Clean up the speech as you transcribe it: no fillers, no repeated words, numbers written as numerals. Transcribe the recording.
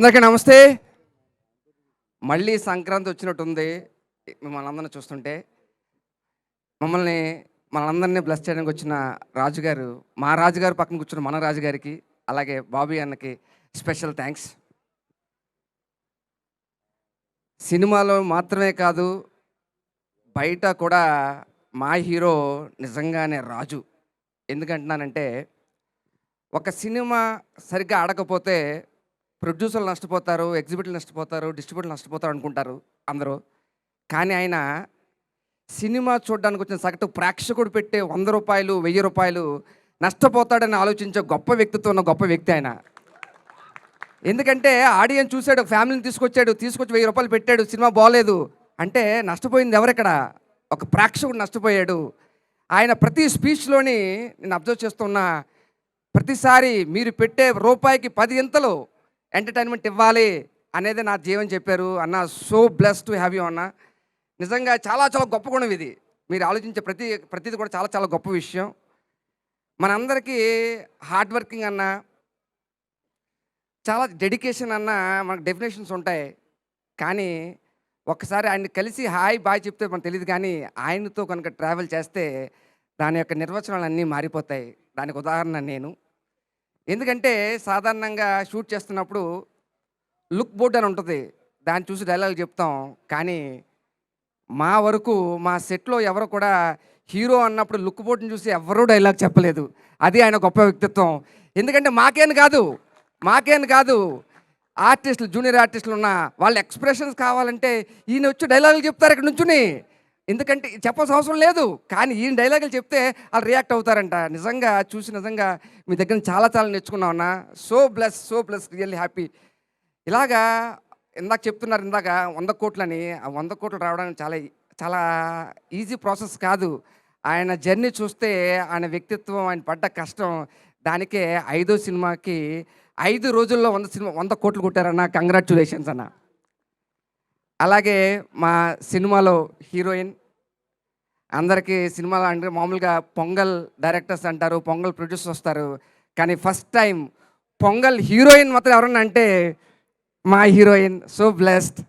అందరికీ నమస్తే. మళ్ళీ సంక్రాంతి వచ్చినట్టుంది. మిమ్మల్ని అందరిని చూస్తుంటే. మమ్మల్ని మనందరిని బ్లెస్ చేయడానికి వచ్చిన రాజుగారు, మా రాజుగారు పక్కన కూర్చున్న మన రాజుగారికి, అలాగే బాబీ అన్నకి స్పెషల్ థ్యాంక్స్. సినిమాలో మాత్రమే కాదు, బయట కూడా మా హీరో నిజంగానే రాజు. ఎందుకంటున్నానంటే, ఒక సినిమా సరిగ్గా ఆడకపోతే ప్రొడ్యూసర్లు నష్టపోతారు, ఎగ్జిబిటర్లు నష్టపోతారు, డిస్ట్రిబ్యూటర్లు నష్టపోతారు అనుకుంటారు అందరూ. కానీ ఆయన సినిమా చూడడానికి వచ్చిన సగటు ప్రేక్షకుడు పెట్టే రూ. 100, రూ. 1000 నష్టపోతాడని ఆలోచించే గొప్ప వ్యక్తిత్వం ఉన్న గొప్ప వ్యక్తి ఆయన. ఎందుకంటే ఆడియన్స్ చూశాడు, ఫ్యామిలీని తీసుకొచ్చి రూ. 1000 పెట్టాడు, సినిమా బాగోలేదు అంటే నష్టపోయింది ఎవరెక్కడ? ఒక ప్రేక్షకుడు నష్టపోయాడు. ఆయన ప్రతి స్పీచ్లోని నేను అబ్జర్వ్ చేస్తున్నా, ప్రతిసారి మీరు పెట్టే రూపాయికి 10 ఇంతలు ఎంటర్టైన్మెంట్ ఇవ్వాలి అనేది నా జీవన్ చెప్పారు. అన్న so bless to have you అన్న. నిజంగా చాలా చాలా గొప్ప గుణం ఇది. మీరు ఆలోచించే ప్రతిది కూడా చాలా చాలా గొప్ప విషయం. మనందరికీ హార్డ్ వర్కింగ్ అన్న, చాలా డెడికేషన్ అన్న మనకు డెఫినేషన్స్ ఉంటాయి. కానీ ఒక్కసారి ఆయన్ని కలిసి హాయ్ బాయ్ చెప్తే మనకు తెలియదు, కానీ ఆయనతో కనుక ట్రావెల్ చేస్తే దాని యొక్క నిర్వచనాలు అన్నీ మారిపోతాయి. దానికి ఉదాహరణ నేను. ఎందుకంటే సాధారణంగా షూట్ చేస్తున్నప్పుడు లుక్ బోర్డ్ అని ఉంటుంది, దాన్ని చూసి డైలాగ్ చెప్తాం. కానీ మా వరకు మా సెట్లో ఎవరు కూడా హీరో అన్నప్పుడు లుక్ బోర్డ్ని చూసి ఎవరూ డైలాగ్ చెప్పలేదు. అది ఆయన గొప్ప వ్యక్తిత్వం. ఎందుకంటే మాకేం కాదు ఆర్టిస్టులు, జూనియర్ ఆర్టిస్టులు ఉన్న వాళ్ళ ఎక్స్ప్రెషన్స్ కావాలంటే ఈయన వచ్చి డైలాగులు చెప్తారు ఇక్కడ నుంచుని. ఎందుకంటే చెప్పాల్సిన అవసరం లేదు, కానీ ఈయన డైలాగులు చెప్తే వాళ్ళు రియాక్ట్ అవుతారంట. నిజంగా చూసి నిజంగా మీ దగ్గర చాలా చాలా నేర్చుకున్నాం అన్న. So bless really happy. ఇలాగా ఇందాక చెప్తున్నారు, ఇందాక 100 కోట్లని. ఆ 100 కోట్లు రావడానికి చాలా చాలా ఈజీ ప్రాసెస్ కాదు. ఆయన జర్నీ చూస్తే, ఆయన వ్యక్తిత్వం, ఆయన పడ్డ కష్టం, దానికే 5వ సినిమాకి 5 రోజుల్లో 100 కోట్లు కొట్టారన్న. కంగ్రాచ్యులేషన్స్ అన్న. అలాగే మా సినిమాలో హీరోయిన్, అందరికీ సినిమాలో అంటే మామూలుగా పొంగల్ డైరెక్టర్స్ అంటారు, పొంగల్ ప్రొడ్యూసర్స్ వస్తారు, కానీ ఫస్ట్ టైం పొంగల్ హీరోయిన్ మాత్రం ఎవరన్నా అంటే మా హీరోయిన్. So blessed.